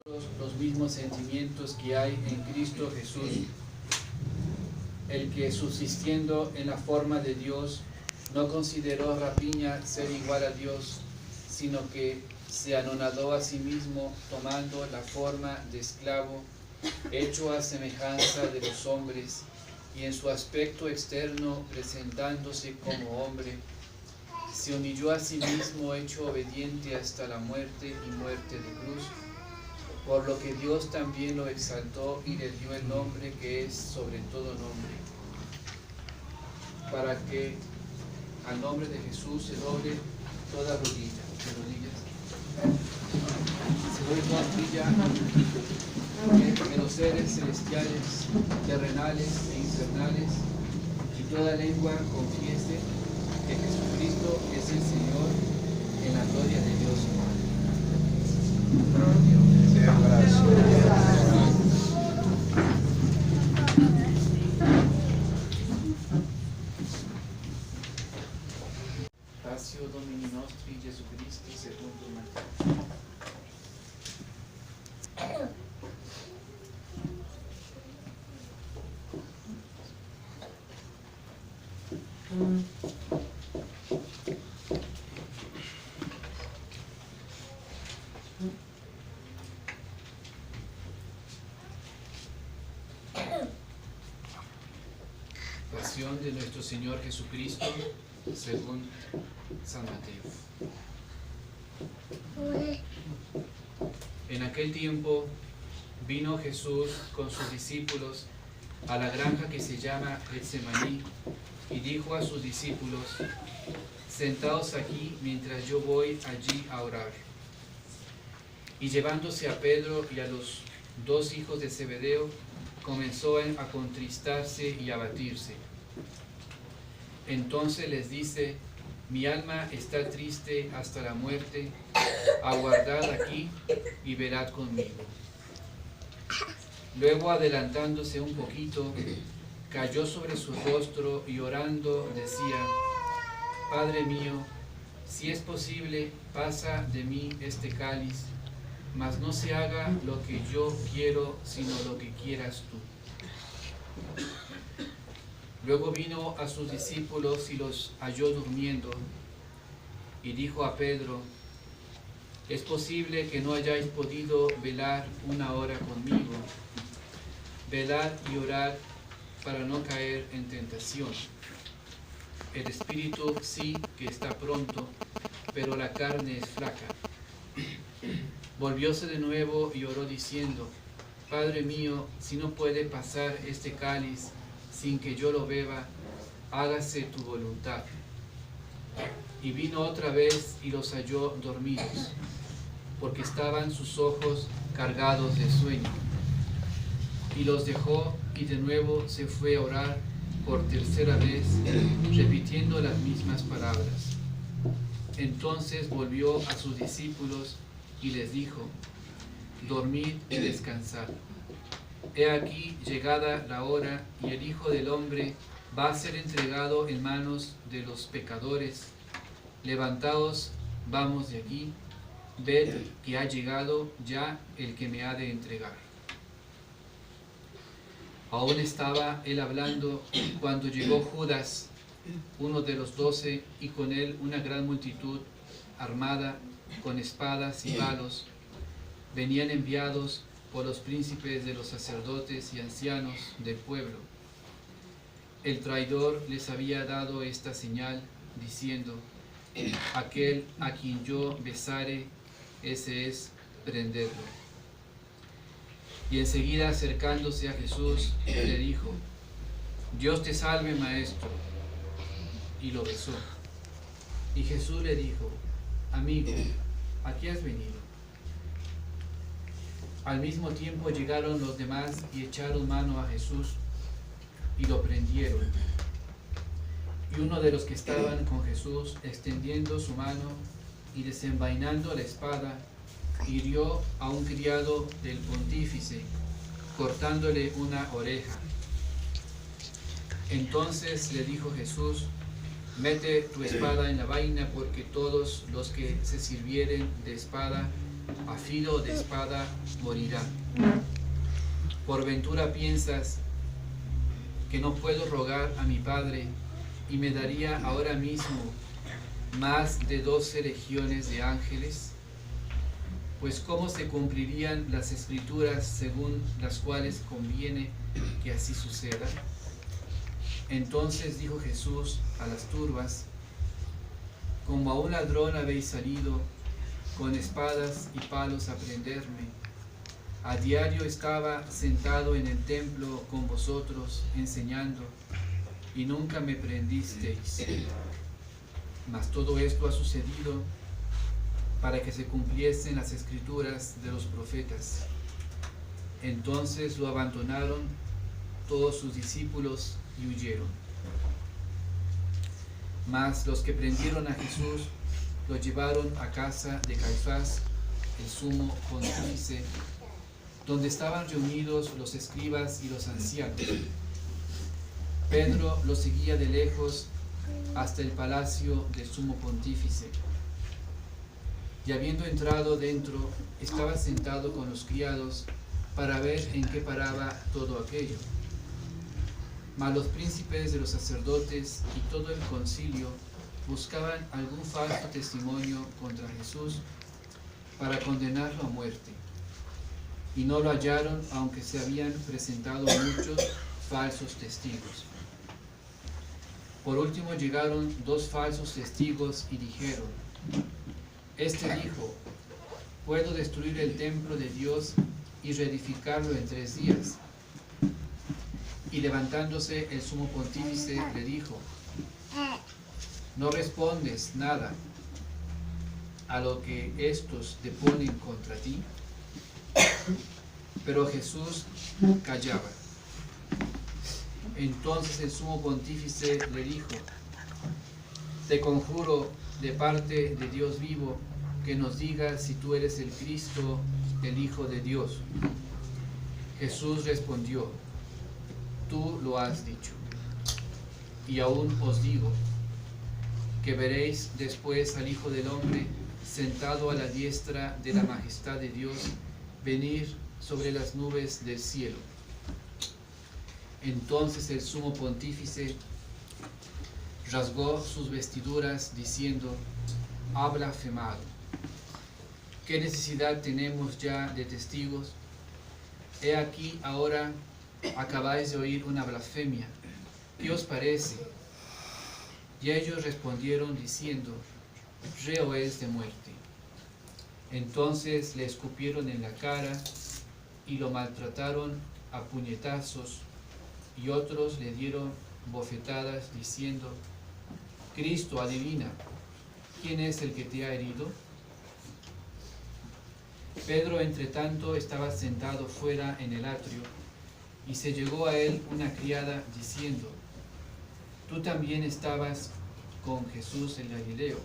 los mismos sentimientos que hay en Cristo Jesús, el que subsistiendo en la forma de Dios, no consideró rapiña ser igual a Dios, sino que se anonadó a sí mismo, tomando la forma de esclavo, hecho a semejanza de los hombres, y en su aspecto externo, presentándose como hombre, se humilló a sí mismo, hecho obediente hasta la muerte y muerte de cruz, por lo que Dios también lo exaltó y le dio el nombre que es sobre todo nombre, para que al nombre de Jesús se doble toda rodilla. Se doble toda rodilla en los seres celestiales, terrenales e infernales, y toda lengua confiese que Jesucristo es el Señor, en la gloria de Dios Padre. Pasio Domini nostri Gesù Christi secondo Matteo. Pasión de nuestro Señor Jesucristo según San Mateo. En aquel tiempo vino Jesús con sus discípulos a la granja que se llama Getsemaní y dijo a sus discípulos: sentaos aquí mientras yo voy allí a orar. Y llevándose a Pedro y a los dos hijos de Zebedeo, comenzó a contristarse y a abatirse. Entonces les dice: mi alma está triste hasta la muerte, aguardad aquí y velad conmigo. Luego, adelantándose un poquito, cayó sobre su rostro y orando decía: Padre mío, si es posible, pasa de mí este cáliz, mas no se haga lo que yo quiero, sino lo que quieras tú. Luego vino a sus discípulos y los halló durmiendo, y dijo a Pedro: ¿es posible que no hayáis podido velar una hora conmigo? Velad y orad para no caer en tentación. El espíritu sí que está pronto, pero la carne es flaca. Volvióse de nuevo y oró diciendo: Padre mío, si no puede pasar este cáliz sin que yo lo beba, hágase tu voluntad. Y vino otra vez y los halló dormidos, porque estaban sus ojos cargados de sueño. Y los dejó y de nuevo se fue a orar por tercera vez, repitiendo las mismas palabras. Entonces volvió a sus discípulos y les dijo: dormid y descansad. He aquí llegada la hora, y el Hijo del Hombre va a ser entregado en manos de los pecadores. Levantaos, vamos de aquí, ved que ha llegado ya el que me ha de entregar. Aún estaba él hablando cuando llegó Judas, uno de los 12, y con él una gran multitud armada con espadas y palos. Venían enviados por los príncipes de los sacerdotes y ancianos del pueblo. El traidor les había dado esta señal, diciendo: aquel a quien yo besare, ese es, prenderlo. Y enseguida, acercándose a Jesús, le dijo: Dios te salve, maestro. Y lo besó. Y Jesús le dijo: amigo, ¿a qué has venido? Al mismo tiempo llegaron los demás y echaron mano a Jesús y lo prendieron. Y uno de los que estaban con Jesús, extendiendo su mano y desenvainando la espada, hirió a un criado del pontífice, cortándole una oreja. Entonces le dijo Jesús: mete tu espada en la vaina, porque todos los que se sirvieren de espada a filo de espada morirá. Por ventura piensas que no puedo rogar a mi Padre y me daría ahora mismo más de 12 legiones de ángeles. Pues cómo se cumplirían las escrituras según las cuales conviene que así suceda. Entonces dijo Jesús a las turbas: como a un ladrón habéis salido con espadas y palos a prenderme. A diario estaba sentado en el templo con vosotros enseñando, y nunca me prendisteis. Mas todo esto ha sucedido para que se cumpliesen las escrituras de los profetas. Entonces lo abandonaron todos sus discípulos y huyeron. Mas los que prendieron a Jesús lo llevaron a casa de Caifás, el sumo pontífice, donde estaban reunidos los escribas y los ancianos. Pedro lo seguía de lejos hasta el palacio del sumo pontífice. Y habiendo entrado dentro, estaba sentado con los criados para ver en qué paraba todo aquello. Mas los príncipes de los sacerdotes y todo el concilio buscaban algún falso testimonio contra Jesús para condenarlo a muerte. Y no lo hallaron, aunque se habían presentado muchos falsos testigos. Por último llegaron 2 falsos testigos y dijeron: este dijo: puedo destruir el templo de Dios y reedificarlo en 3 días. Y levantándose el sumo pontífice le dijo: ¿no respondes nada a lo que estos deponen contra ti? Pero Jesús callaba. Entonces el sumo pontífice le dijo: te conjuro de parte de Dios vivo que nos digas si tú eres el Cristo, el Hijo de Dios. Jesús respondió: tú lo has dicho. Y aún os digo que veréis después al Hijo del Hombre sentado a la diestra de la majestad de Dios, venir sobre las nubes del cielo. Entonces el sumo pontífice rasgó sus vestiduras diciendo: ha blasfemado. ¿Qué necesidad tenemos ya de testigos? He aquí ahora acabáis de oír una blasfemia. ¿Qué os parece? Y ellos respondieron diciendo: reo es de muerte. Entonces le escupieron en la cara y lo maltrataron a puñetazos, y otros le dieron bofetadas diciendo: Cristo, adivina, ¿quién es el que te ha herido? Pedro, entre tanto, estaba sentado fuera en el atrio, y se llegó a él una criada diciendo: tú también estabas con Jesús el Galileo.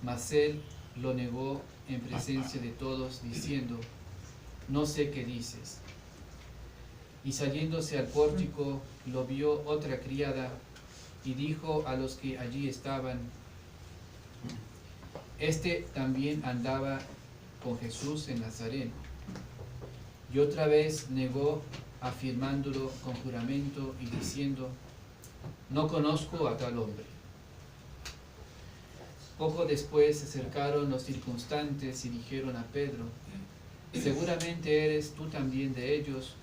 Mas él lo negó en presencia de todos, diciendo: no sé qué dices. Y saliéndose al pórtico, lo vio otra criada, y dijo a los que allí estaban: este también andaba con Jesús en Nazaret. Y otra vez negó, afirmándolo con juramento y diciendo: no conozco a tal hombre. Poco después se acercaron los circunstantes y dijeron a Pedro: seguramente eres tú también de ellos,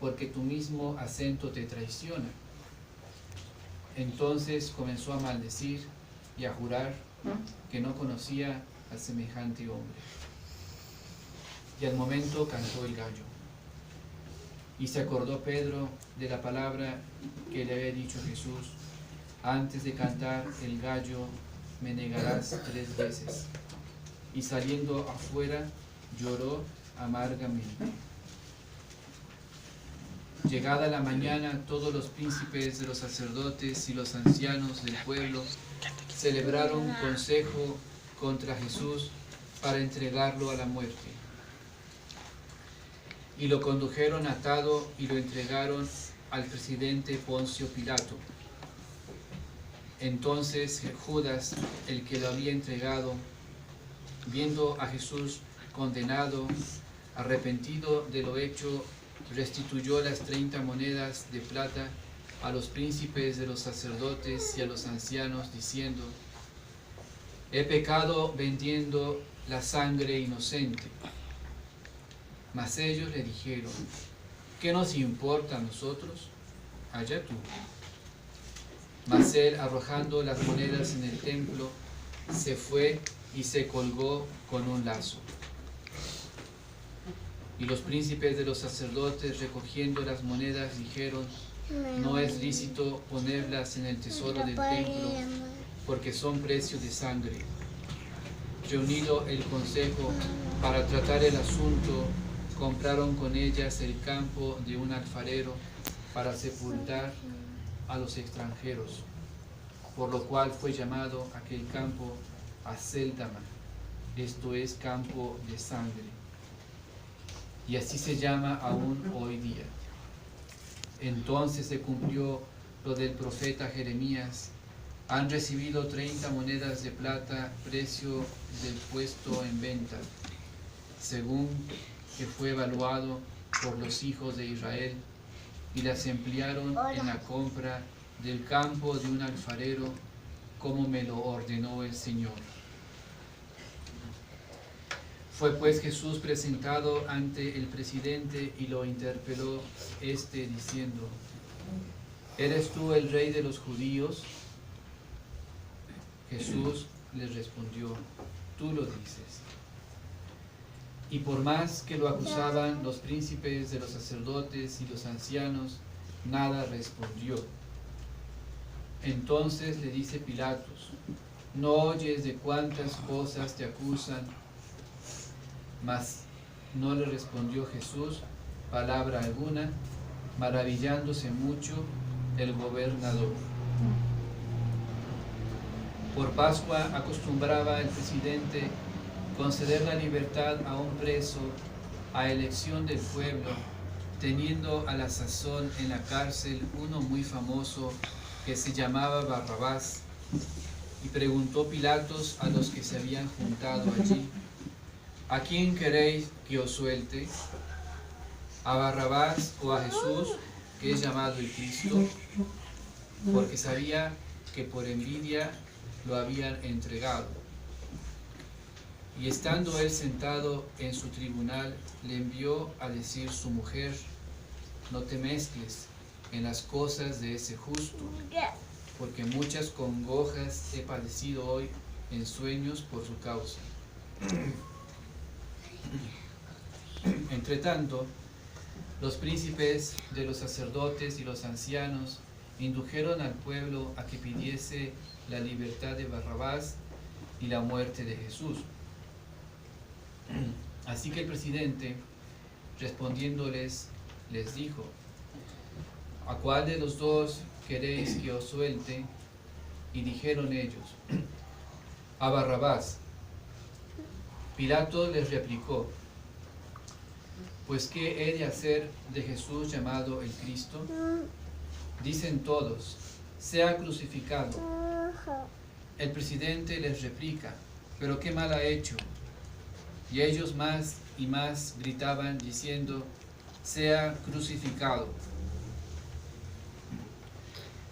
porque tu mismo acento te traiciona. Entonces comenzó a maldecir y a jurar que no conocía a semejante hombre. Y al momento cantó el gallo. Y se acordó Pedro de la palabra que le había dicho Jesús: antes de cantar el gallo me negarás 3 veces. Y saliendo afuera lloró amargamente. Llegada la mañana, todos los príncipes de los sacerdotes y los ancianos del pueblo celebraron consejo contra Jesús para entregarlo a la muerte. Y lo condujeron atado y lo entregaron al presidente Poncio Pilato. Entonces Judas, el que lo había entregado, viendo a Jesús condenado, arrepentido de lo hecho, restituyó las 30 monedas de plata a los príncipes de los sacerdotes y a los ancianos, diciendo: he pecado vendiendo la sangre inocente. Mas ellos le dijeron: ¿qué nos importa a nosotros? Allá tú. Mas él, arrojando las monedas en el templo, se fue y se colgó con un lazo. Y los príncipes de los sacerdotes, recogiendo las monedas, dijeron: no es lícito ponerlas en el tesoro del templo, porque son precio de sangre. Reunido el consejo para tratar el asunto, compraron con ellas el campo de un alfarero para sepultar a los extranjeros, por lo cual fue llamado aquel campo Aceldama, esto es, campo de sangre. Y así se llama aún hoy día. Entonces se cumplió lo del profeta Jeremías: han recibido 30 monedas de plata, precio del puesto en venta, según que fue evaluado por los hijos de Israel, y las emplearon en la compra del campo de un alfarero, como me lo ordenó el Señor. Fue pues Jesús presentado ante el presidente y lo interpeló diciendo: ¿eres tú el rey de los judíos? Jesús les respondió: tú lo dices. Y por más que lo acusaban los príncipes de los sacerdotes y los ancianos, nada respondió. Entonces le dice Pilatos: ¿no oyes de cuántas cosas te acusan? Mas no le respondió Jesús palabra alguna, maravillándose mucho el gobernador. Por Pascua acostumbraba el presidente conceder la libertad a un preso a elección del pueblo, teniendo a la sazón en la cárcel uno muy famoso que se llamaba Barrabás. Y preguntó Pilatos a los que se habían juntado allí: ¿a quién queréis que os suelte? ¿A Barrabás o a Jesús, que es llamado el Cristo? Porque sabía que por envidia lo habían entregado. Y estando él sentado en su tribunal, le envió a decir su mujer: no te mezcles en las cosas de ese justo, porque muchas congojas he padecido hoy en sueños por su causa. Entretanto, los príncipes de los sacerdotes y los ancianos indujeron al pueblo a que pidiese la libertad de Barrabás y la muerte de Jesús. Así que el presidente, respondiéndoles, les dijo: ¿a cuál de los dos queréis que os suelte? Y dijeron ellos: a Barrabás. Pilato les replicó: pues ¿qué he de hacer de Jesús llamado el Cristo? Dicen todos: sea crucificado. El presidente les replica: pero ¿qué mal ha hecho? Y ellos más y más gritaban diciendo: sea crucificado.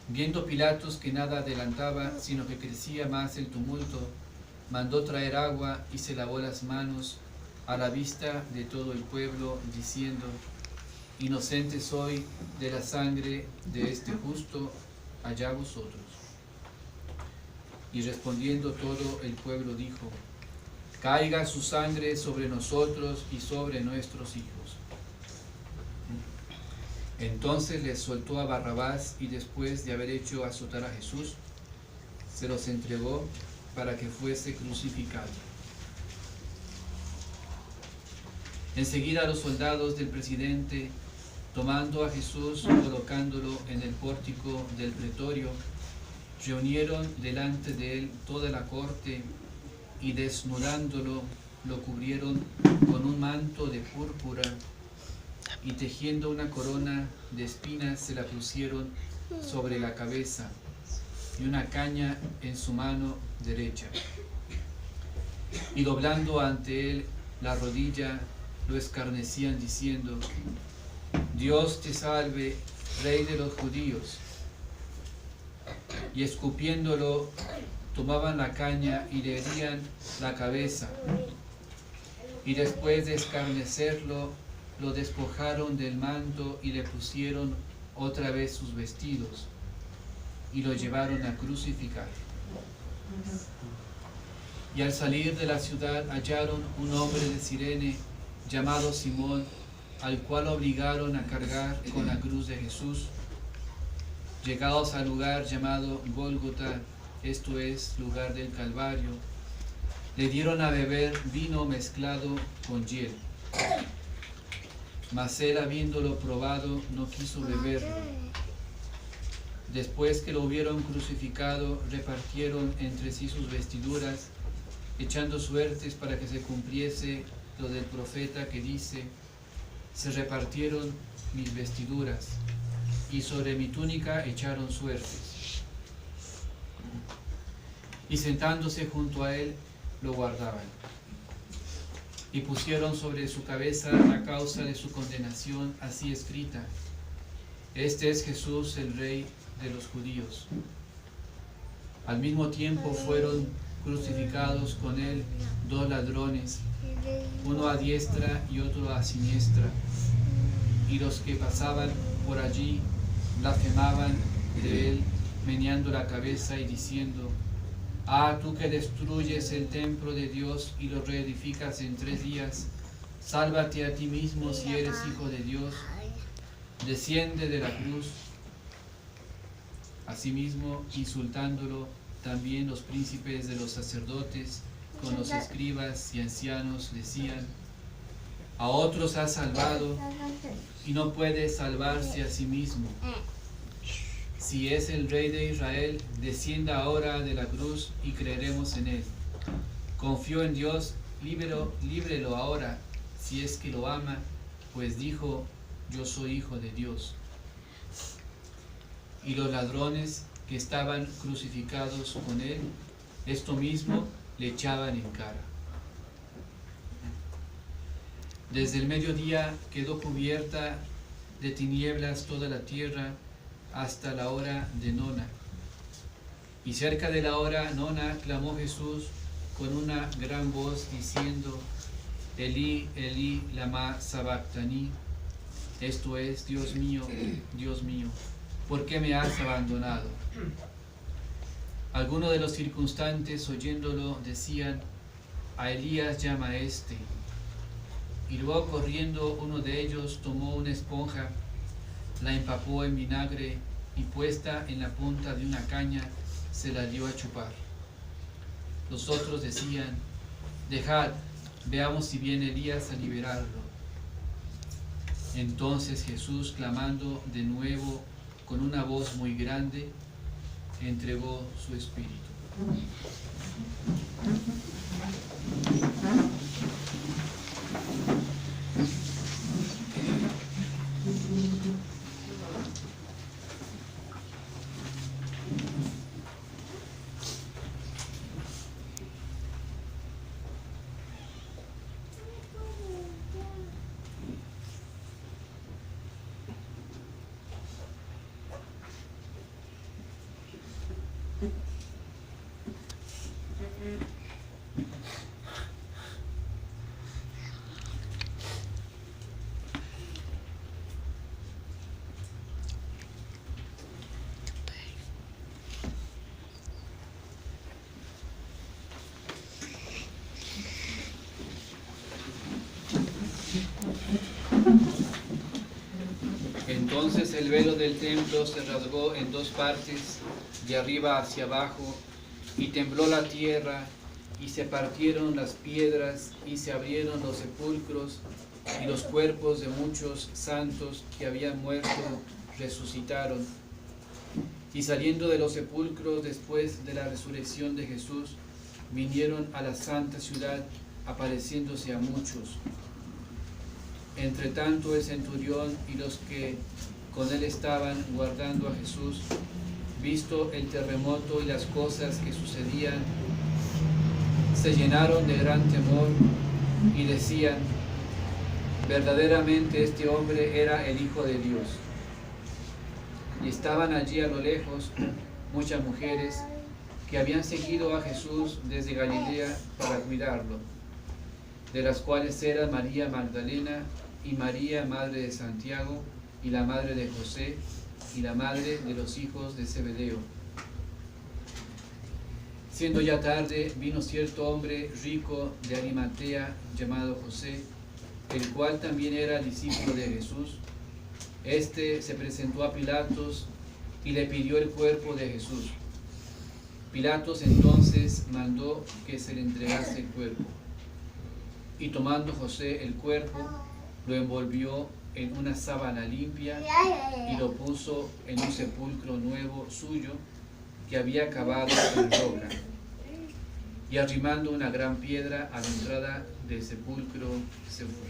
Viendo Pilatos que nada adelantaba, sino que crecía más el tumulto, mandó traer agua y se lavó las manos a la vista de todo el pueblo, diciendo: inocente soy de la sangre de este justo, allá vosotros. Y respondiendo todo el pueblo dijo: caiga su sangre sobre nosotros y sobre nuestros hijos. Entonces les soltó a Barrabás, y después de haber hecho azotar a Jesús, se los entregó para que fuese crucificado. Enseguida los soldados del presidente, tomando a Jesús, colocándolo en el pórtico del pretorio, reunieron delante de él toda la corte, y desnudándolo, lo cubrieron con un manto de púrpura, y tejiendo una corona de espinas se la pusieron sobre la cabeza, y una caña en su mano derecha. y doblando ante él la rodilla, lo escarnecían diciendo: Dios te salve, Rey de los judíos. Y escupiéndolo, tomaban la caña y le herían la cabeza. Y después de escarnecerlo, lo despojaron del manto y le pusieron otra vez sus vestidos y lo llevaron a crucificar. Y al salir de la ciudad hallaron un hombre de Cirene llamado Simón, al cual obligaron a cargar con la cruz de Jesús. Llegados al lugar llamado Gólgota, esto es, lugar del Calvario, le dieron a beber vino mezclado con hiel. Mas él, habiéndolo probado, no quiso beberlo. Después que lo hubieron crucificado, repartieron entre sí sus vestiduras, echando suertes para que se cumpliese lo del profeta que dice: se repartieron mis vestiduras, y sobre mi túnica echaron suertes. Y sentándose junto a él, lo guardaban. Y pusieron sobre su cabeza la causa de su condenación, así escrita: Este es Jesús, el Rey de los judíos. Al mismo tiempo fueron crucificados con él 2 ladrones, uno a diestra y otro a siniestra. Y los que pasaban por allí blasfemaban de él, meneando la cabeza y diciendo: Ah, tú que destruyes el templo de Dios y lo reedificas en 3 días, sálvate a ti mismo si eres hijo de Dios, desciende de la cruz. Asimismo, insultándolo, también los príncipes de los sacerdotes con los escribas y ancianos decían: a otros ha salvado y no puede salvarse a sí mismo. Si es el Rey de Israel, descienda ahora de la cruz y creeremos en él. Confió en Dios, líbrelo ahora, si es que lo ama, pues dijo: yo soy hijo de Dios. Y los ladrones que estaban crucificados con él, esto mismo le echaban en cara. Desde el mediodía quedó cubierta de tinieblas toda la tierra hasta la hora de nona. Y cerca de la hora nona clamó Jesús con una gran voz diciendo: Elí, Elí, lama sabactani. Esto es: Dios mío, ¿por qué me has abandonado? Algunos de los circunstantes, oyéndolo, decían: a Elías llama a este. Y luego, corriendo, uno de ellos tomó una esponja, la empapó en vinagre y, puesta en la punta de una caña, se la dio a chupar. Los otros decían: dejad, veamos si viene Elías a liberarlo. Entonces Jesús, clamando de nuevo con una voz muy grande, entregó su espíritu. Entonces el velo del templo se rasgó en 2 partes, de arriba hacia abajo, y tembló la tierra, y se partieron las piedras, y se abrieron los sepulcros, y los cuerpos de muchos santos que habían muerto resucitaron. Y saliendo de los sepulcros después de la resurrección de Jesús, vinieron a la santa ciudad, apareciéndose a muchos. Entre tanto, el centurión y los que con él estaban guardando a Jesús, visto el terremoto y las cosas que sucedían, se llenaron de gran temor y decían: verdaderamente este hombre era el Hijo de Dios. Y estaban allí a lo lejos muchas mujeres que habían seguido a Jesús desde Galilea para cuidarlo, de las cuales eran María Magdalena y María, madre de Santiago, y la madre de José, y la madre de los hijos de Zebedeo. Siendo ya tarde, vino cierto hombre rico de Arimatea, llamado José, el cual también era discípulo de Jesús. Este se presentó a Pilatos y le pidió el cuerpo de Jesús. Pilatos entonces mandó que se le entregase el cuerpo. Y tomando José el cuerpo, lo envolvió en una sábana limpia y lo puso en un sepulcro nuevo suyo que había cavado en roca. Y arrimando una gran piedra a la entrada del sepulcro, se fue.